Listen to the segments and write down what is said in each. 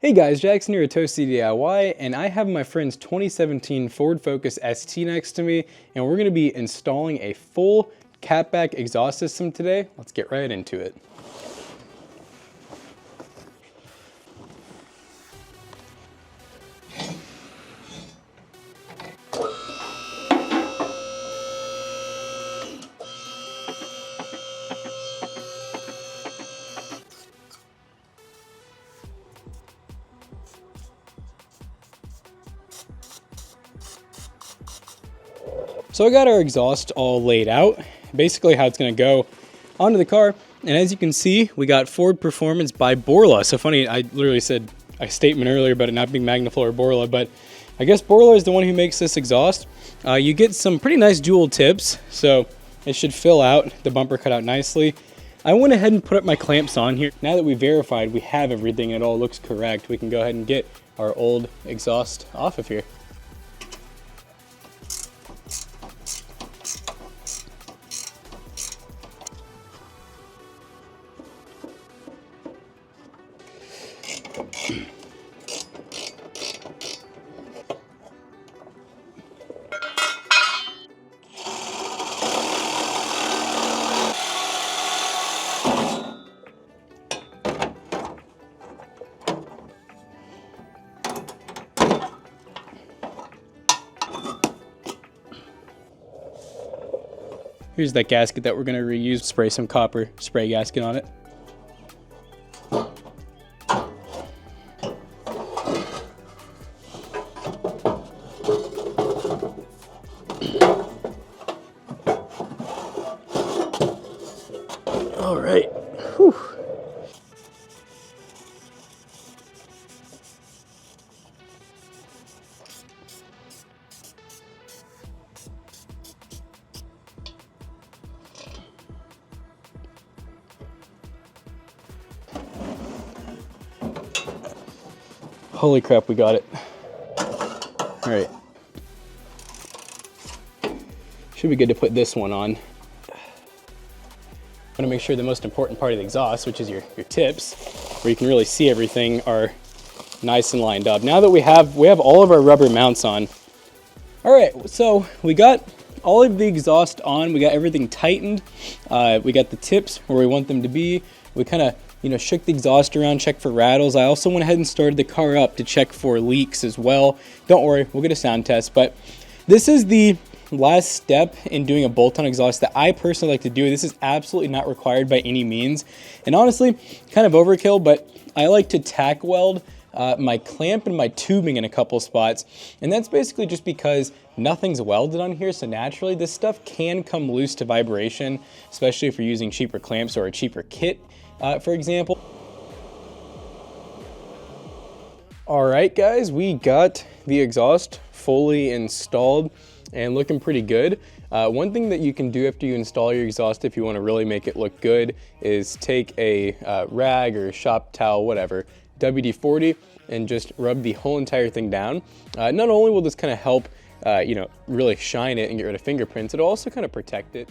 Hey guys, Jackson here at Toasty DIY, and I have my friend's 2017 Ford Focus ST next to me, and we're going to be installing a full catback exhaust system today. Let's get right into it. So I got our exhaust all laid out, basically how it's going to go onto the car. And as you can see, we got Ford Performance by Borla. So funny, I literally said a statement earlier about it not being Magnaflow or Borla, but I guess Borla is the one who makes this exhaust. You get some pretty nice dual tips, so it should fill out the bumper cut out nicely. I went ahead and put up my clamps on here. Now that we verified we have everything and it all looks correct, we can go ahead and get our old exhaust off of here. Here's that gasket that we're going to reuse. Spray some copper spray gasket on it. All right. Whew. Holy crap, we got it. All right. Should be good to put this one on. I want to make sure the most important part of the exhaust, which is your tips, where you can really see everything, are nice and lined up. Now that we have all of our rubber mounts on. All right, so we got all of the exhaust on. We got everything tightened. We got the tips where we want them to be. We kind of shook the exhaust around, checked for rattles. I also went ahead and started the car up to check for leaks as well. Don't worry, we'll get a sound test, but this is the last step in doing a bolt-on exhaust that I personally like to do. This is absolutely not required by any means, and honestly, kind of overkill, but I like to tack weld my clamp and my tubing in a couple spots, and that's basically just because nothing's welded on here, so naturally this stuff can come loose to vibration, especially if you're using cheaper clamps or a cheaper kit, for example. All right, guys, we got the exhaust fully installed and looking pretty good. One thing that you can do after you install your exhaust, if you want to really make it look good, is take a rag or a shop towel, whatever, WD-40, and just rub the whole entire thing down. Not only will this kind of help, really shine it and get rid of fingerprints, it'll also kind of protect it.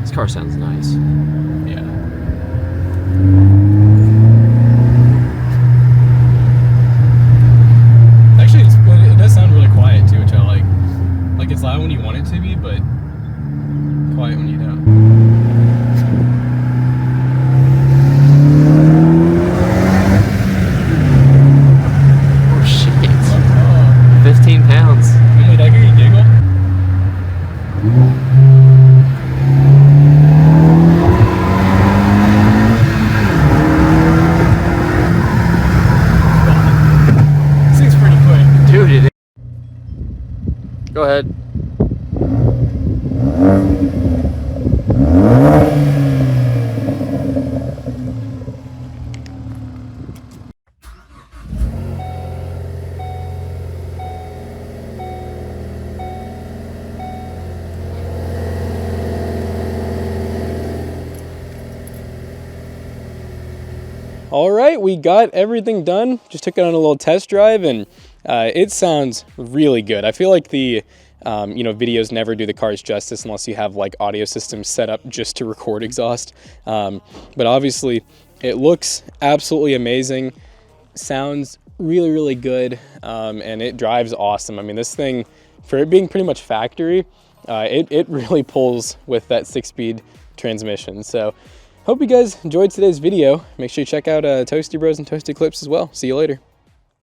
This car sounds nice. Yeah. Actually, it does sound really quiet too, which I like. Like it's loud when you want it to be, but quiet when you don't. Oh shit. 15 pounds. Wait, I hear you giggle. Go ahead. All right, we got everything done. Just took it on a little test drive, and it sounds really good. I feel like the videos never do the cars justice unless you have like audio systems set up just to record exhaust. But obviously, it looks absolutely amazing. Sounds really, really good, and it drives awesome. I mean, this thing, for it being pretty much factory, it really pulls with that 6-speed transmission. So hope you guys enjoyed today's video. Make sure you check out Toasty Bros and Toasty Clips as well. See you later.